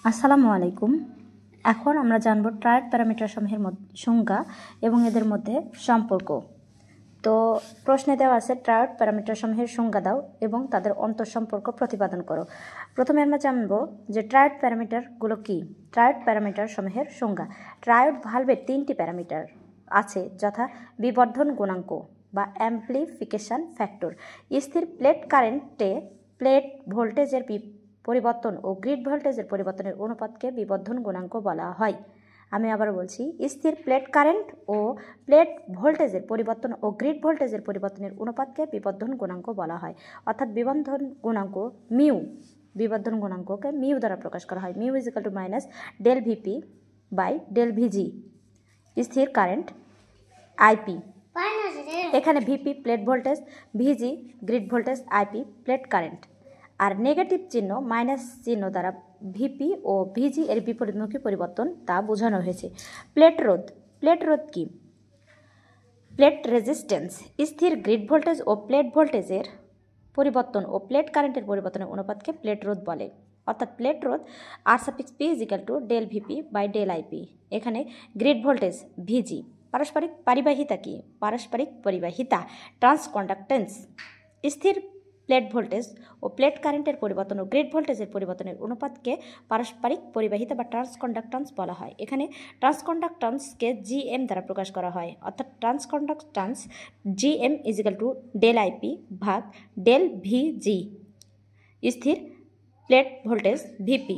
আসসালামু আলাইকুম। এখন আমরা জানব ট্রায়াড প্যারামিটার সমূহের সংজ্ঞা এবং এদের মধ্যে সম্পর্ক। তো প্রশ্নে দেওয়া আছে ট্রায়াড প্যারামিটার সমূহের সংজ্ঞা দাও এবং তাদের অন্তঃসম্পর্ক প্রতিপাদন করো। প্রথমে আমরা জানব যে ট্রায়াড প্যারামিটারগুলো কি। ট্রায়াড প্যারামিটার সমূহের সংজ্ঞা। ট্রায়াড ভালভের তিনটি প্যারামিটার আছে, যথা বিবর্ধন গুণাঙ্ক বা অ্যাম্প্লিফিকেশন ফ্যাক্টর, স্থির প্লেট কারেন্টে প্লেট ভোল্টেজের পরিবর্তন ও গ্রিড ভোল্টেজের পরিবর্তনের অনুপাতকে বিবর্ধন গুণাঙ্ক বলা হয়। আমি আবার বলছি, স্থির প্লেট কারেন্ট ও প্লেট ভোল্টেজের পরিবর্তন ও গ্রিড ভোল্টেজের পরিবর্তনের অনুপাতকে বিবর্ধন গুণাঙ্ক বলা হয়। অর্থাৎ বিবর্ধন গুণাঙ্ক মিউ, বিবর্ধন গুণাঙ্ককে মিউ দ্বারা প্রকাশ করা হয়। Mu equal to minus del VP by del VG, স্থির কারেন্ট আইপি। এখানে VP plate voltage, VG grid voltage, IP plate current. আর নেগেটিভ চিহ্ন মাইনাস চিহ্ন দ্বারা ভিপি ও ভিজি এর বিপরীতমুখী পরিবর্তন তা বোঝানো হয়েছে। প্লেট রোধ। প্লেট রোধ কি? প্লেট রেজিস্ট্যান্স স্থির গ্রিড ভোল্টেজ ও প্লেট ভোল্টেজের পরিবর্তন ও প্লেট কারেন্টের পরিবর্তনের অনুপাতকে প্লেট রোধ বলে। অর্থাৎ প্লেট রোধ আর সাফিক্স P equal to del VP by del IP. এখানে গ্রিড ভোল্টেজ ভিজি। পারস্পরিক পরিবাহিতা কি? পারস্পরিক পরিবাহিতা ট্রান্সকন্ডাক্টেন্স স্থির প্লেট ভোল্টেজ ও প্লেট কারেন্টের পরিবর্তন ও গ্রিড ভোল্টেজের পরিবর্তনের অনুপাতকে পারস্পরিক পরিবাহিতা বা ট্রান্সকন্ডাক্টেন্স বলা হয়। এখানে ট্রান্সকন্ডাক্টেন্সকে জিএম দ্বারা প্রকাশ করা হয়। অর্থাৎ transconductance GM equal to del IP ভাগ ডেল ভিজি স্থির প্লেট ভোল্টেজ ভিপি।